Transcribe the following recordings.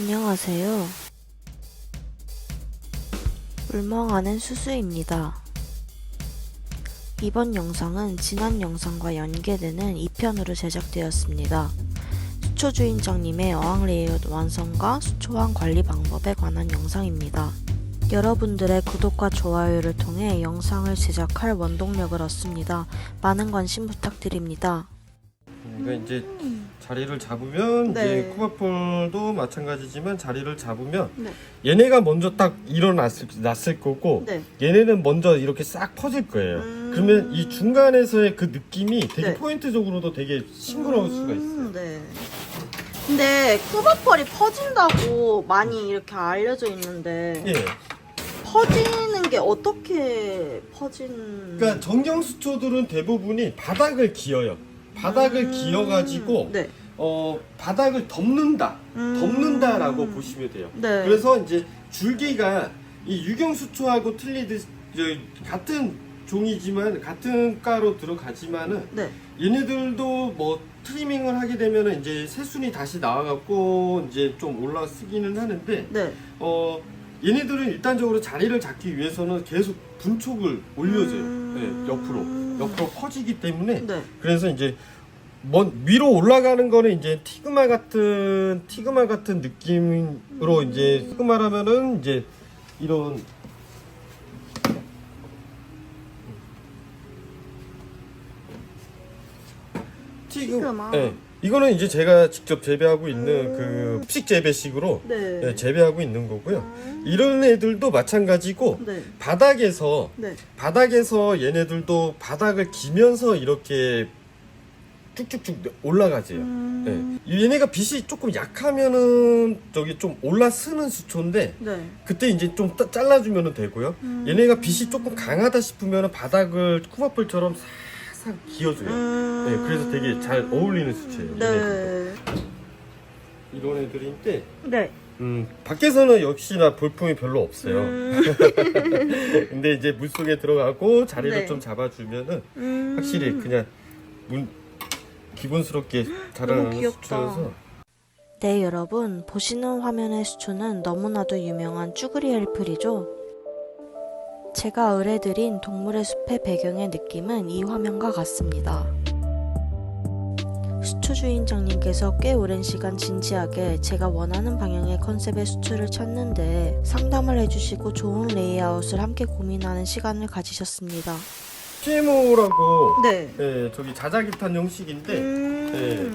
안녕하세요. 울멍하는 수수입니다. 이번 영상은 지난 영상과 연계되는 2편으로 제작되었습니다. 수초 주인장님의 어항 레이아웃 완성과 수초왕 관리 방법에 관한 영상입니다. 여러분들의 구독과 좋아요를 통해 영상을 제작할 원동력을 얻습니다. 많은 관심 부탁드립니다. 그러니까 이제 자리를 잡으면 네. 이제 쿠바폴도 마찬가지지만 자리를 잡으면 네. 얘네가 먼저 딱 일어났을 거고 네. 얘네는 먼저 이렇게 싹 퍼질 거예요. 그러면 이 중간에서의 그 느낌이 되게 네. 포인트적으로도 되게 싱그러울 수가 있어요. 네. 근데 쿠바펄이 퍼진다고 많이 이렇게 알려져 있는데 예. 퍼지는 게 어떻게 그러니까 정경수초들은 대부분이 바닥을 기어요. 바닥을 기어가지고 네. 바닥을 덮는다라고 보시면 돼요. 네. 그래서 이제 줄기가 이 유경수초하고 틀리듯이 같은 종이지만 같은 과로 들어가지만은 네. 얘네들도 뭐 트리밍을 하게 되면은 이제 새순이 다시 나와갖고 이제 좀 올라쓰기는 하는데 네. 얘네들은 일단적으로 자리를 잡기 위해서는 계속 분촉을 올려줘요. 네, 옆으로 퍼지기 때문에 네. 그래서 이제 위로 올라가는 거는 이제 티그마 같은 느낌으로 이제 티그마라면은 이제 이런 티그마. 네. 이거는 이제 제가 직접 재배하고 있는 그 흡식 재배식으로 네. 네, 재배하고 있는 거고요. 이런 애들도 마찬가지고 네. 바닥에서 네. 얘네들도 바닥을 기면서 이렇게 쭉쭉쭉 올라가지요. 네. 얘네가 빛이 조금 약하면은 저기 좀 올라서는 수초인데 네. 그때 이제 좀 잘라주면 되고요. 얘네가 빛이 조금 강하다 싶으면 바닥을 쿠바풀처럼 싹싹 기어줘요. 네, 그래서 되게 잘 어울리는 수초예요. 네. 이런 애들인데 네. 밖에서는 역시나 볼품이 별로 없어요. 근데 이제 물속에 들어가고 자리를 네. 좀 잡아주면은 확실히 그냥 기본스럽게 자라는 귀엽다. 수초여서. 네, 여러분 보시는 화면의 수초는 너무나도 유명한 쭈그리 헬플이죠. 제가 의뢰드린 동물의 숲의 배경의 느낌은 이 화면과 같습니다. 수초 주인장님께서 꽤 오랜 시간 진지하게 제가 원하는 방향의 컨셉의 수초를 찾는데 상담을 해주시고 좋은 레이아웃을 함께 고민하는 시간을 가지셨습니다. PMO라고 네. 네, 저기 자자기탄 형식인데 네,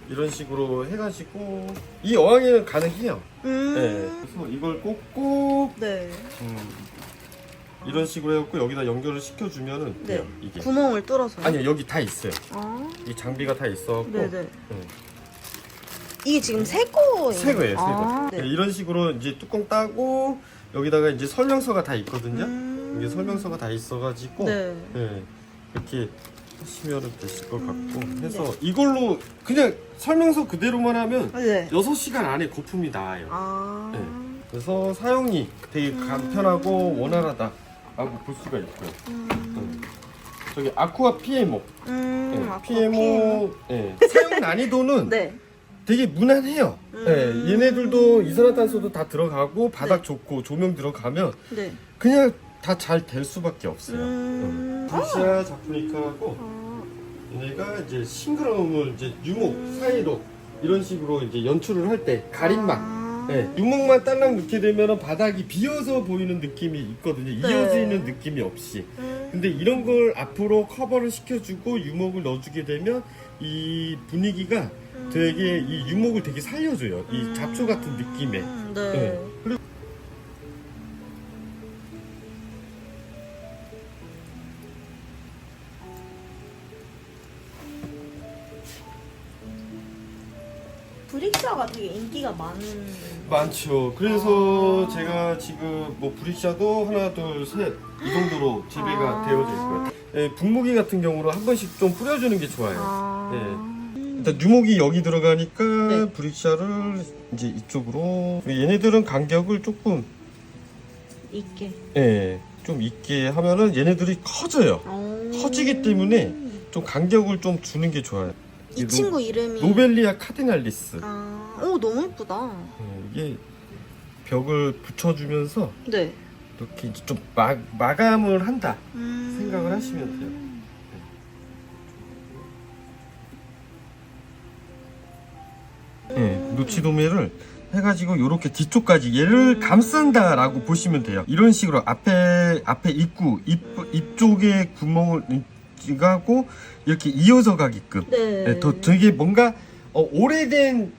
이런 식으로 해가지고 이 어항에는 가능해요. 네, 그래서 이걸 꽂고 네. 이런 식으로 해갖고 여기다 연결을 시켜주면은 돼요. 이게 구멍을 뚫어서. 아니요, 여기 다 있어요. 아. 이 장비가 다 있어갖고 네네. 이게 지금 새 거예요? 새 거예요, 새 아, 거. 네. 네, 이런 식으로 이제 뚜껑 따고 여기다가 이제 설명서가 다 있거든요. 이게 설명서가 다 있어가지고 네. 네, 이렇게 하시면 되실 것 같고 해서 이걸로 그냥 설명서 그대로만 하면 네. 6시간 안에 거품이 나와요. 아. 네. 그래서 사용이 되게 간편하고 원활하다라고 볼 수가 있고요. 저기 아쿠아 PMO, 네, 아쿠아 PMO 네. 사용 난이도는 네. 되게 무난해요. 네, 얘네들도 이산화탄소도 다 들어가고 바닥 네. 좋고 조명 들어가면 네. 그냥 다 잘 될 수밖에 없어요. 루시아 자프니카하고 얘네가 이제 싱그러움을 이제 유목 사이로 이런 식으로 이제 연출을 할 때 가림막, 네, 유목만 딸랑 넣게 되면 바닥이 비어서 보이는 느낌이 있거든요. 이어지는 느낌이 없이. 근데 이런 걸 앞으로 커버를 시켜주고 유목을 넣어주게 되면 이 분위기가 되게 이 유목을 되게 살려줘요. 이 잡초 같은 느낌에. 네. 네. 그리고 브릭샤가 되게 인기가 많죠. 그래서 제가 지금 뭐 브릭샤도 하나, 둘, 셋 이 정도로 재배가 되어져 있고요. 네, 분무기 같은 경우로 한 번씩 좀 뿌려주는 게 좋아요. 네. 일단 유목이 여기 들어가니까 네. 브릭샤를 이제 이쪽으로. 얘네들은 간격을 조금 있게. 좀 있게 하면은 얘네들이 커져요. 커지기 때문에 좀 간격을 좀 주는 게 좋아요. 이 친구 이름이 노벨리아 카디날리스. 아, 오, 너무 예쁘다. 이게 벽을 붙여주면서 네. 이렇게 이제 좀 마감을 한다 생각을 하시면 돼요. 노치도매를 해가지고 이렇게 뒤쪽까지 얘를 감싼다라고 보시면 돼요. 이런 식으로 앞에 입구 입 쪽에 구멍을 하고 이렇게 이어져 가게끔. 네. 더 되게 뭔가 오래된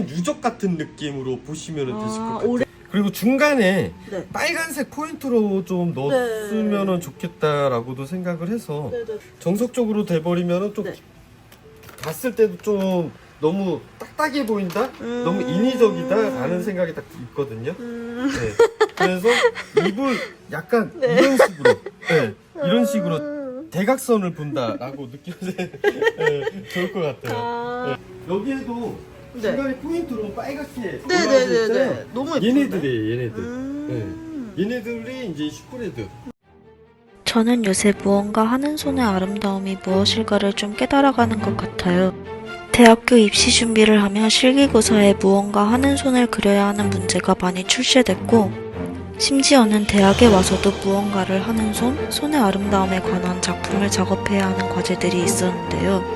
유적 같은 느낌으로 보시면 되실 것 같아요. 그리고 중간에 네. 빨간색 포인트로 좀 넣었으면 좋겠다라고도 생각을 해서 정석적으로 돼버리면 좀 봤을 때도 좀 너무 딱딱해 보인다? 너무 인위적이다? 라는 생각이 딱 있거든요. 네. 그래서 입을 약간 이런 식으로 이런 식으로 대각선을 본다라고 느껴서 좋을 것 같아요. 여기에도 중간에 포인트로 빨갛게 올라와져 있잖아요. 너무 예쁜데? 얘네들이에요, 얘네들. 얘네들이 이제 슈퍼레드. 저는 요새 무언가 하는 손의 아름다움이 무엇일까를 좀 깨달아가는 것 같아요. 대학교 입시 준비를 하며 실기고사에 무언가 하는 손을 그려야 하는 문제가 많이 출제됐고, 심지어는 대학에 와서도 무언가를 하는 손의 아름다움에 관한 작품을 작업해야 하는 과제들이 있었는데요.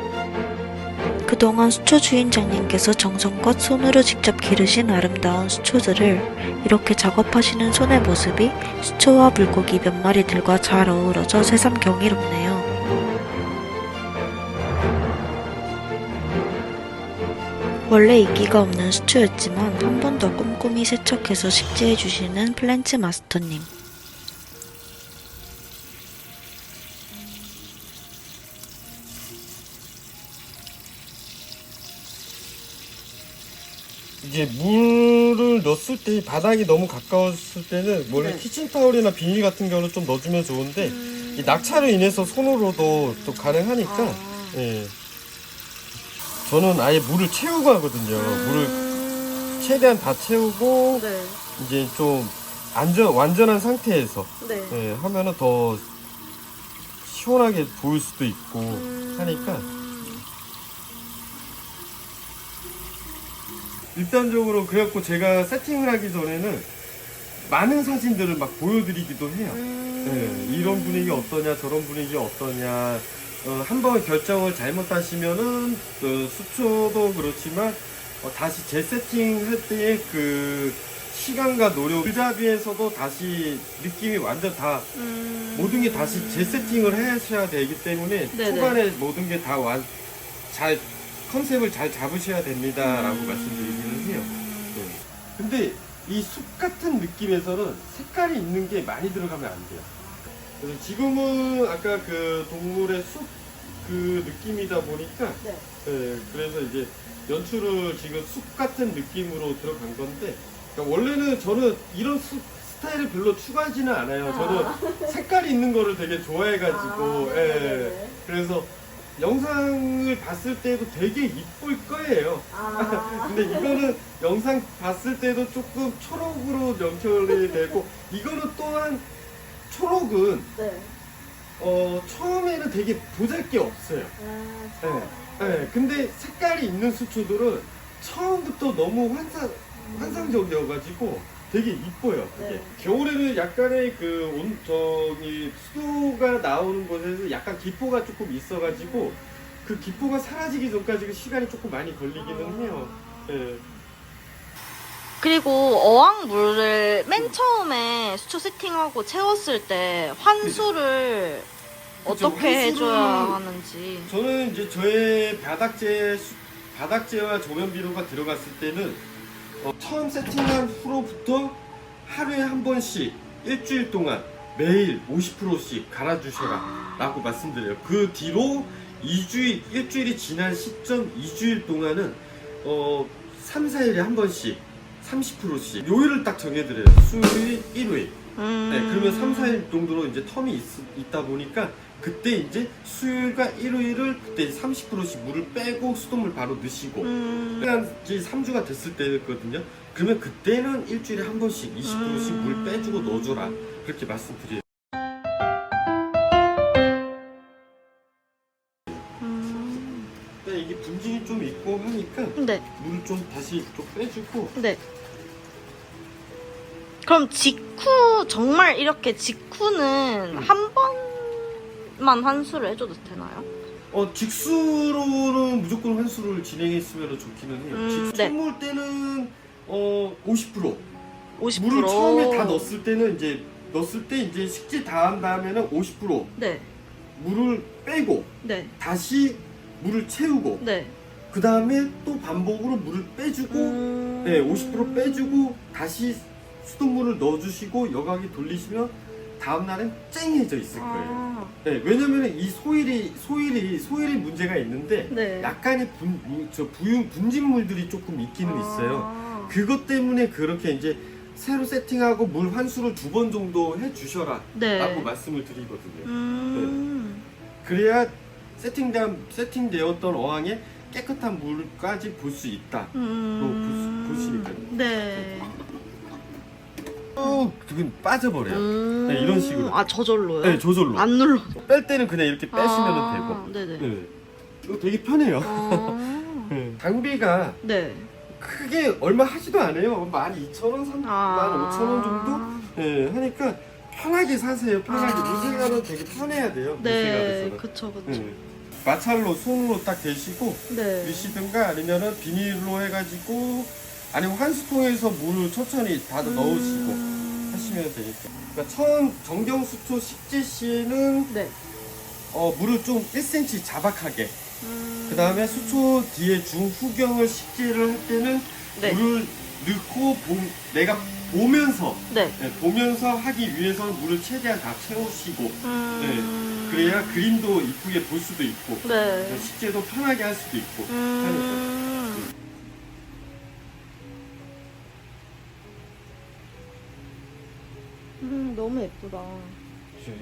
그동안 수초 주인장님께서 정성껏 손으로 직접 기르신 아름다운 수초들을 이렇게 작업하시는 손의 모습이 수초와 물고기 몇 마리들과 잘 어우러져 새삼 경이롭네요. 원래 인기가 없는 수초였지만 한 번 더 꼼꼼히 세척해서 식재해주시는 플랜츠 마스터님. 이제 물을 넣었을 때 바닥이 너무 가까웠을 때는 원래 키친타올이나 비닐 같은 경우는 좀 넣어주면 좋은데 이 낙차로 인해서 손으로도 또 가능하니까 저는 아예 물을 채우고 하거든요. 물을 최대한 다 채우고 이제 좀 완전한 상태에서 하면은 더 시원하게 보일 수도 있고 하니까 일단적으로 그래갖고 제가 세팅을 하기 전에는 많은 사진들을 막 보여드리기도 해요. 이런 분위기 어떠냐 저런 분위기 어떠냐 한번 결정을 잘못하시면은 수초도 그렇지만 다시 재세팅할 때의 그 시간과 노력 글잡이에서도 다시 느낌이 완전 다 모든 게 다시 재세팅을 하셔야 되기 때문에 초반에 모든 게 다 잘 컨셉을 잘 잡으셔야 됩니다 라고 말씀드리기는 해요. 근데 이 숲 같은 느낌에서는 색깔이 있는 게 많이 들어가면 안 돼요. 그래서 지금은 아까 그 동물의 숲 그 느낌이다 보니까 그래서 이제 연출을 지금 숲 같은 느낌으로 들어간 건데 그러니까 원래는 저는 이런 숲 스타일을 별로 추구하지는 않아요. 저는 색깔이 있는 거를 되게 좋아해가지고 그래서 영상을 봤을 때도 되게 이쁠 거예요. 근데 이거는 영상 봤을 때도 조금 초록으로 연출이 되고 이거는 또한 초록은 처음에는 되게 보잘게 없어요. 근데 색깔이 있는 수초들은 처음부터 너무 환상적이어가지고 되게 이뻐요. 그게. 겨울에는 약간의 수도가 나오는 곳에서 약간 기포가 조금 있어가지고 그 기포가 사라지기 전까지 시간이 조금 많이 걸리기는 해요. 그리고 어항물을 맨 처음에 수초 세팅하고 채웠을 때 환수를 어떻게 해줘야 하는지. 저는 이제 저의 바닥재와 조면비료가 들어갔을 때는 처음 세팅한 후로부터 하루에 한 번씩 일주일 동안 매일 50%씩 갈아주셔라 라고 말씀드려요. 그 뒤로 일주일이 지난 시점 2주일 동안은 3, 4일에 한 번씩 30%씩 요일을 딱 정해드려요. 수요일, 일요일. 그러면 3, 4일 정도로 이제 텀이 있다 보니까 그때 이제 수요일과 일요일을 그때 30%씩 물을 빼고 수돗물 바로 넣으시고 한 3주가 됐을 때였거든요. 그러면 그때는 일주일에 한 번씩 20%씩 물 빼주고 넣어줘라 그렇게 말씀드려요. 이게 분진이 좀 있고 하니까 물을 좀 다시 좀 빼주고. 네. 그럼 직후 정말 이렇게 직후는 한 번만 환수를 해줘도 되나요? 직수로는 무조건 환수를 진행했으면 좋기는 해요. 직수 네. 처음올 때는 50%. 50%. 물을 처음에 다 넣었을 때는 이제 식재 다 한 다음에는 50% 네. 물을 빼고 네. 다시 물을 채우고 네. 그 다음에 또 반복으로 물을 빼주고 네, 50% 빼주고 다시 수돗물을 넣어주시고 여과기 돌리시면 다음날엔 쨍해져 있을 거예요. 네, 왜냐면 이 소일이 문제가 있는데 네. 약간의 분진물들이 조금 있기는 있어요. 그것 때문에 그렇게 이제 새로 세팅하고 물 환수를 2번 정도 해주셔라 네. 라고 말씀을 드리거든요. 음. 그래야 세팅되었던 어항에 깨끗한 물까지 볼 수 있다. 보시니까요. 네. 지금 빠져버려요. 네, 이런 식으로. 아, 저절로요? 네, 저절로. 안 눌러. 뺄 때는 그냥 이렇게 빼시면 되고. 네네. 네. 이거 되게 편해요. 네. 장비가 네. 크게 얼마 하지도 않아요. 12,000원, 15,000원 정도? 네, 하니까 편하게 사세요. 편하게. 물생활은 되게 편해야 돼요. 네, 물생활에서는. 그쵸. 네. 마찰로 손으로 딱 대시고 네. 드시든가 아니면은 비닐로 해가지고 아니면 환수통에서 물을 천천히 닫아 넣으시고 하시면 되니까. 그러니까 처음 정경수초 식재 시에는 네. 물을 좀 1cm 자박하게. 그 다음에 수초 뒤에 중후경을 식재를 할 때는 네. 물을 넣고 내가 보면서 네. 네, 보면서 하기 위해서는 물을 최대한 다 채우시고 네, 그래야 그림도 이쁘게 볼 수도 있고 네. 식재도 편하게 할 수도 있고 하니까. 너무 예쁘다.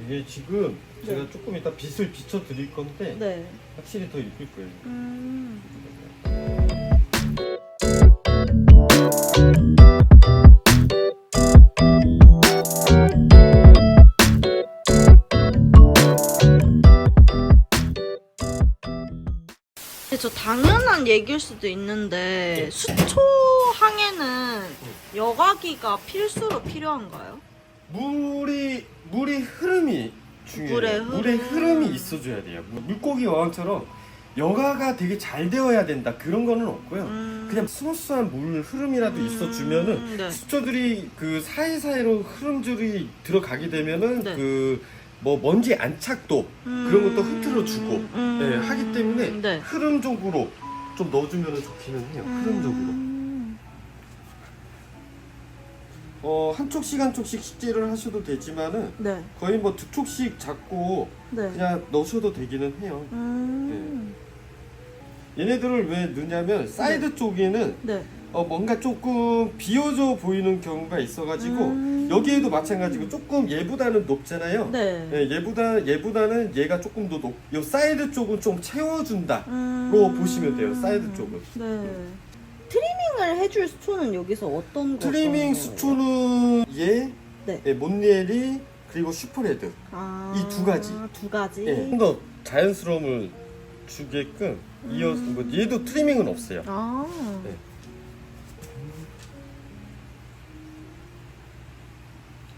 이게 지금 네. 제가 조금 이따 빛을 비춰 드릴 건데 네. 확실히 더 이쁠 거예요. 근데 저 당연한 얘기일 수도 있는데 수초항에는 여과기가 필수로 필요한가요? 물이 흐름이 중요해요. 물의 흐름. 흐름이 있어줘야 돼요. 물고기 어항처럼 여가가 되게 잘 되어야 된다 그런 거는 없고요. 그냥 스무스한 물 흐름이라도 있어주면은 네. 수초들이 그 사이사이로 흐름줄이 들어가게 되면은 네. 그 뭐 먼지 안착도 그런 것도 흐트러주고 네, 하기 때문에 네. 흐름 쪽으로 좀 넣어주면 좋기는 해요. 흐름 쪽으로. 한 촉씩 식재를 하셔도 되지만은 네. 거의 뭐 2촉씩 잡고 네. 그냥 넣으셔도 되기는 해요. 얘네들을 왜 넣냐면 사이드 쪽에는 네. 뭔가 조금 비어져 보이는 경우가 있어가지고 여기에도 마찬가지고 조금 얘보다는 높잖아요. 네. 예, 얘보다는 얘가 조금 더 요 사이드 쪽은 좀 채워준다로 보시면 돼요. 사이드 쪽은. 네. 트리밍을 해줄 수초는 여기서 어떤 거? 트리밍 수초는 얘, 네. 몬리엘이 그리고 슈퍼레드 이 두 가지. 두 가지. 좀 더 자연스러움을 주게끔 이어서 뭐 얘도 트리밍은 없어요. 네.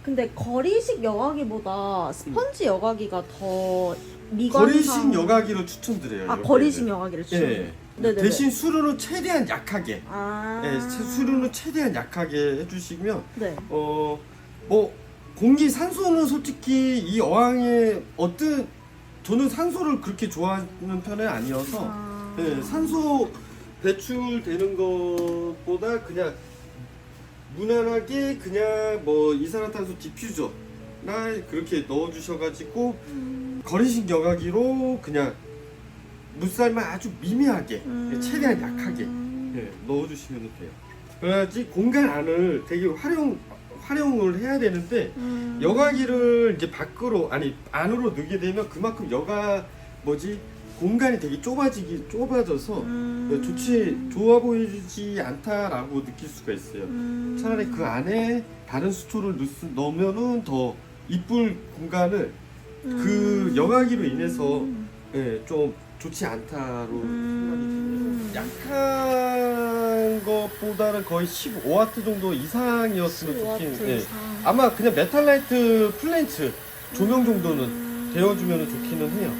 근데 거리식 여과기보다 스펀지 여과기가 더 미관상. 거리식 여과기로 추천드려요. 아, 이렇게. 거리식 여과기를 추천. 예. 네네. 대신 수로는 최대한 약하게. 아. 예, 수로는 최대한 약하게 해주시면 네. 뭐 공기 산소는 솔직히 이 어항에 저는 산소를 그렇게 좋아하는 편은 아니어서 예, 산소 배출되는 것보다 그냥 무난하게 그냥 뭐 이산화탄소 디퓨저나 그렇게 넣어주셔가지고 거리식 여과기로 그냥 물살만 아주 미미하게 최대한 약하게 넣어주시면 돼요. 그래야지 공간 안을 되게 활용을 해야 되는데 여과기를 이제 안으로 넣게 되면 그만큼 공간이 되게 좁아져서 좋아 보이지 않다라고 느낄 수가 있어요. 차라리 그 안에 다른 수초를 넣으면은 더 이쁠 공간을 그 여과기로 인해서 좀 좋지 않다로 생각이 들어요. 약한 것보다는 거의 15W 정도 이상이었으면 15W 좋긴. 예. 이상. 아마 그냥 메탈라이트 플랜츠 조명 정도는 데워주면 좋기는 해요.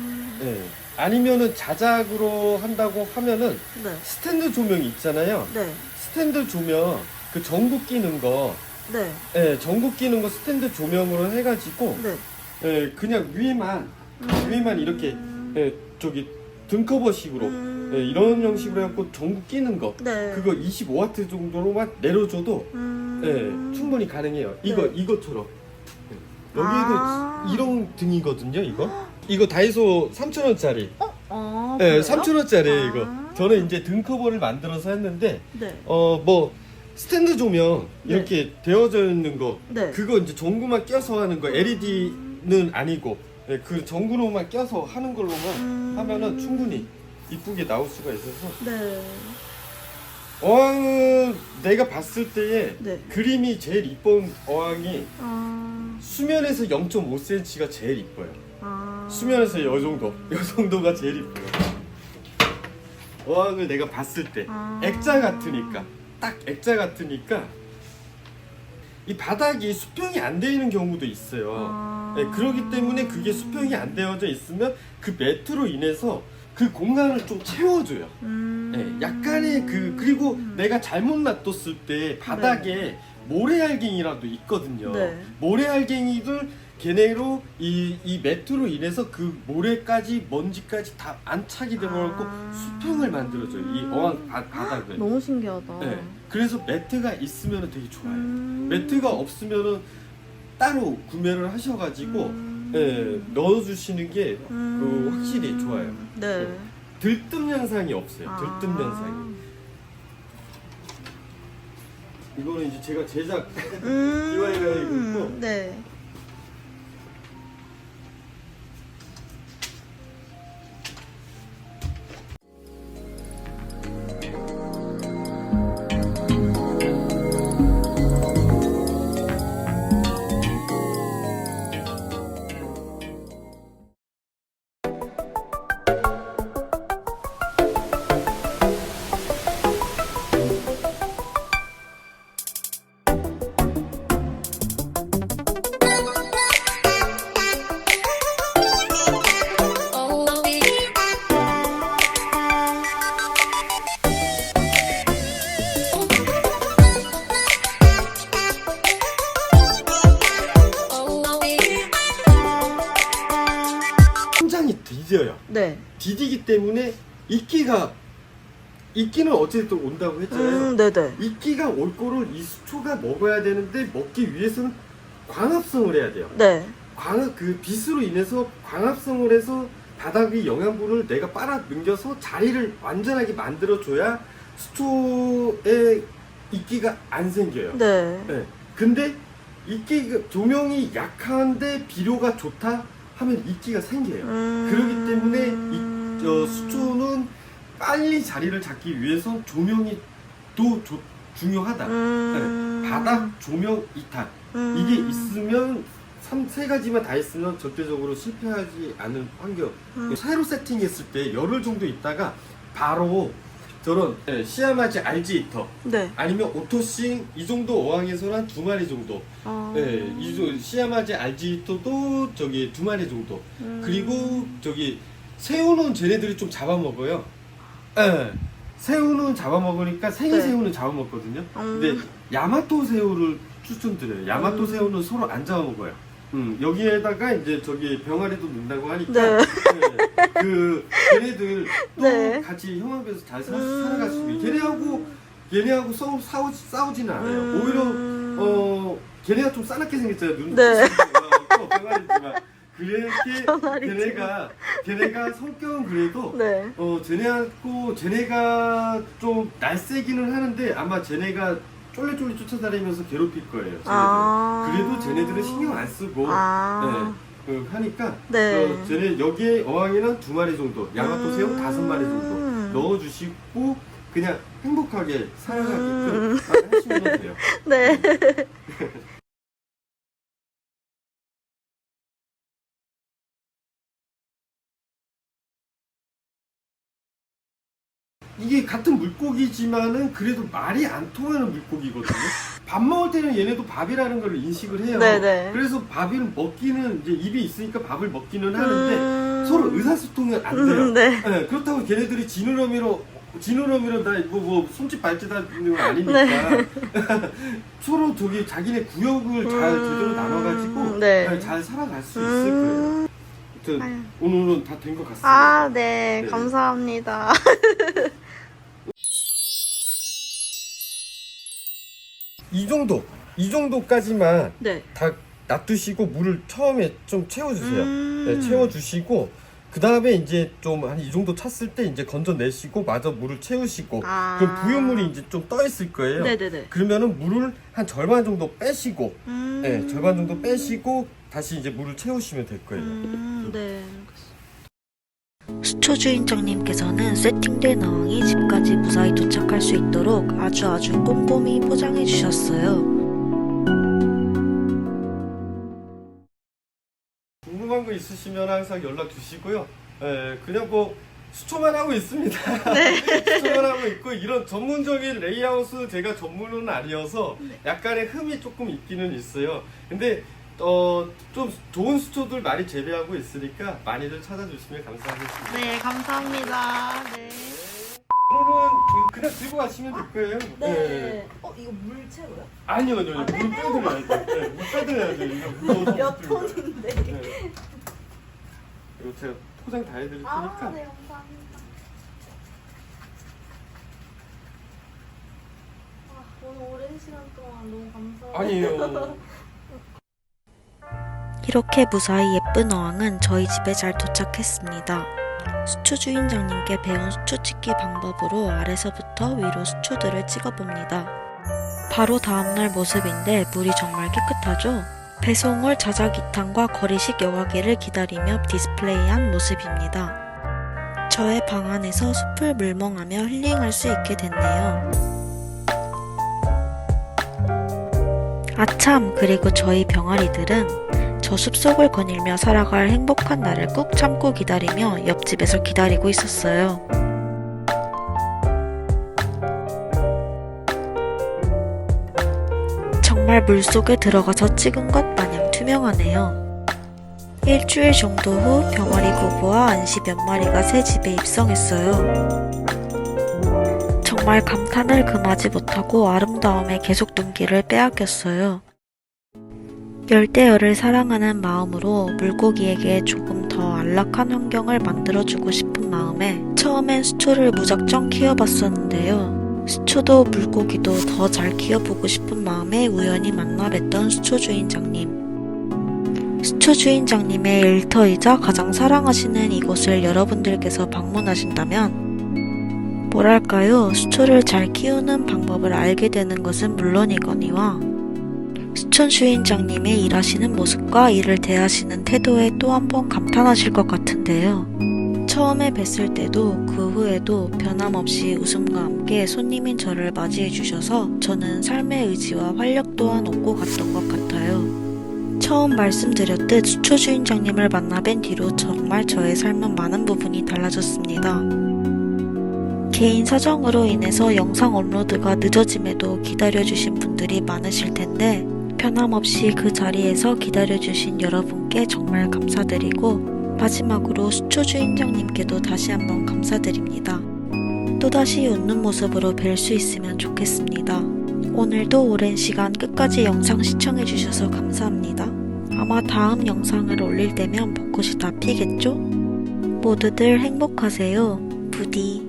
예. 아니면은 자작으로 한다고 하면은 네. 스탠드 조명이 있잖아요. 네. 스탠드 조명 그 전구 끼는 거, 네. 예, 전구 끼는 거 스탠드 조명으로 해가지고 네. 예, 그냥 위에만 이렇게 예, 저기 등 커버식으로 예, 이런 형식으로 해갖고 전구 끼는 거 네. 그거 25W 정도로만 내려줘도 예, 충분히 가능해요. 이것처럼 예. 여기도 이런 등이거든요. 이거 다이소 3,000원짜리. 예, 그래요? 3,000원짜리 이거. 저는 이제 등 커버를 만들어서 했는데 네. 뭐 스탠드 조명 네. 이렇게 되어져 있는 거 네. 그거 이제 전구만 껴서 하는 거 LED는 아니고 예, 그 전구로만 껴서 하는 걸로만 하면은 충분히 이쁘게 나올 수가 있어서 네. 어항은 내가 봤을 때에 네. 그림이 제일 이쁜 어항이 아. 수면에서 0.5cm가 제일 이뻐요. 아. 수면에서 요 정도가 제일 이뻐요. 어항을 내가 봤을 때 아. 액자 같으니까 딱 액자 같으니까 이 바닥이 수평이 안 되어 있는 경우도 있어요. 아. 네, 그렇기 때문에 그게 수평이 안 되어져 있으면 그 매트로 인해서 그 공간을 좀 채워줘요. 네, 약간의 그리고 내가 잘못 놔뒀을 때 바닥에 모래알갱이라도 있거든요. 네. 모래알갱이들 걔네로 이 매트로 인해서 그 모래까지 먼지까지 다 안착이 되버렸고 수평을 만들어줘요. 이 어항 바닥을. 너무 신기하다. 네, 그래서 매트가 있으면 되게 좋아요. 매트가 없으면은 따로 구매를 하셔가지고 넣어주시는 게 확실히 좋아요. 네. 들뜸 현상이 없어요. 들뜸 현상이. 이거는 이제 제가 제작 DIY가 있고. 네. 천장이 디뎌요. 네. 디디기 때문에 이끼는 어쨌든 온다고 했잖아요. 네네. 이끼가 올 거를 이 수초가 먹어야 되는데 먹기 위해서는 광합성을 해야 돼요. 네. 그 빛으로 인해서 광합성을 해서 바닥 위 영양분을 내가 빨아 당겨서 자리를 완전하게 만들어줘야 수초에 이끼가 안 생겨요. 네. 네. 근데 조명이 약한데 비료가 좋다 하면 이끼가 생겨요. 그렇기 때문에 수초는 빨리 자리를 잡기 위해서 조명이 또 중요하다. 네. 바닥 조명 이탈 이게 있으면 세 가지만 다 있으면 절대적으로 실패하지 않은 환경. 새로 세팅했을 때 열흘 정도 있다가 바로 저런 시아마지 RG 히터 네. 아니면 오토싱 이 정도 어항에서는 한 2마리 정도. 시아마지 RG 히터도 저기 2마리 정도. 그리고 저기 새우는 쟤네들이 좀 잡아먹어요. 새우는 잡아먹으니까 생새우는 잡아먹거든요. 근데 야마토 새우를 추천드려요. 야마토 새우는 서로 안 잡아먹어요. 여기에다가 이제 저기 병아리도 넣는다고 하니까 네. 걔네들 또 네. 같이 형합에서 잘 살아갈 수 있게. 걔네하고 싸우지는 않아요. 오히려 걔네가 좀 싸납게 생겼잖아요. 눈 네. 병아리지만 그렇게 걔네가 성격은 그래도 네. 쟤네가 좀 날쌔기는 하는데 아마 쟤네가 쫄래쫄래 쫓아다니면서 괴롭힐 거예요. 그래도 쟤네들은 신경 안 쓰고 하니까 쟤네 여기에 어항에는 2마리 정도, 야마토 새우 5마리 정도 넣어주시고 그냥 행복하게 살아가게끔 하시면 돼요. 네. 이게 같은 물고기지만은 그래도 말이 안 통하는 물고기거든요. 밥 먹을 때는 얘네도 밥이라는 걸 인식을 해요. 네네. 그래서 밥을 먹기는 이제 입이 있으니까 밥을 먹기는 하는데 서로 의사소통이 안 돼요. 네. 네, 그렇다고 걔네들이 지느러미로 다 뭐 손짓 발짓 하는 건 아니니까 네. 서로 저기 자기네 구역을 잘 제대로 나눠가지고 네. 잘 살아갈 수 있을 거예요. 아무튼 오늘은 다 된 것 같습니다. 아, 네. 네. 감사합니다. 이 정도까지만 네. 다 놔두시고 물을 처음에 좀 채워주세요. 음. 네, 채워주시고 그 다음에 이제 좀 한 이 정도 찼을 때 이제 건져내시고 마저 물을 채우시고 아. 그럼 부유물이 이제 좀 떠 있을 거예요. 네네네. 그러면은 물을 한 절반 정도 빼시고 네, 절반 정도 음. 빼시고 다시 이제 물을 채우시면 될 거예요. 네. 수초 주인장님께서는 세팅된 어항이 집까지 무사히 도착할 수 있도록 아주 꼼꼼히 포장해 주셨어요. 궁금한 거 있으시면 항상 연락 주시고요. 그냥 뭐 수초만 하고 있습니다. 수초만 하고 있고 이런 전문적인 레이아웃은 제가 전문은 아니어서 약간의 흠이 조금 있기는 있어요. 근데 좀 좋은 수초들 많이 재배하고 있으니까 많이들 찾아주시면 감사하겠습니다. 네, 감사합니다. 네. 오늘은 그냥 들고 가시면 될 거예요. 네. 이거 물 채워요? 아니요. 물 빼드려야 돼. 네, 물 빼드려야 돼. 이거 무거워서 몇 못 들고 톤인데? 가요. 네. 이거 제가 포장 다 해드릴 테니까. 네, 감사합니다. 오늘 오랜 시간 동안 너무 감사해요. 아니에요. 이렇게 무사히 예쁜 어항은 저희 집에 잘 도착했습니다. 수초 주인장님께 배운 수초 찍기 방법으로 아래서부터 위로 수초들을 찍어봅니다. 바로 다음날 모습인데 물이 정말 깨끗하죠? 배송올 자작 2탄과 거리식 여과기를 기다리며 디스플레이한 모습입니다. 저의 방 안에서 숲을 물멍하며 힐링할 수 있게 됐네요. 아참, 그리고 저희 병아리들은 저 숲속을 거닐며 살아갈 행복한 날을 꾹 참고 기다리며 옆집에서 기다리고 있었어요. 정말 물속에 들어가서 찍은 것 마냥 투명하네요. 일주일 정도 후 병아리 부부와 안시 몇 마리가 새 집에 입성했어요. 정말 감탄을 금하지 못하고 아름다움에 계속 눈길을 빼앗겼어요. 열대어를 사랑하는 마음으로 물고기에게 조금 더 안락한 환경을 만들어주고 싶은 마음에 처음엔 수초를 무작정 키워봤었는데요. 수초도 물고기도 더 잘 키워보고 싶은 마음에 우연히 만나 뵀던 수초 주인장님. 수초 주인장님의 일터이자 가장 사랑하시는 이곳을 여러분들께서 방문하신다면 뭐랄까요, 수초를 잘 키우는 방법을 알게 되는 것은 물론이거니와 수초 주인장님의 일하시는 모습과 일을 대하시는 태도에 또 한 번 감탄하실 것 같은데요. 처음에 뵀을 때도 그 후에도 변함없이 웃음과 함께 손님인 저를 맞이해 주셔서 저는 삶의 의지와 활력 또한 얻고 갔던 것 같아요. 처음 말씀드렸듯 수초 주인장님을 만나 뵌 뒤로 정말 저의 삶은 많은 부분이 달라졌습니다. 개인 사정으로 인해서 영상 업로드가 늦어짐에도 기다려주신 분들이 많으실 텐데 변함없이 그 자리에서 기다려주신 여러분께 정말 감사드리고 마지막으로 수초 주인장님께도 다시 한번 감사드립니다. 또다시 웃는 모습으로 뵐 수 있으면 좋겠습니다. 오늘도 오랜 시간 끝까지 영상 시청해주셔서 감사합니다. 아마 다음 영상을 올릴 때면 벚꽃이 다 피겠죠? 모두들 행복하세요. 부디.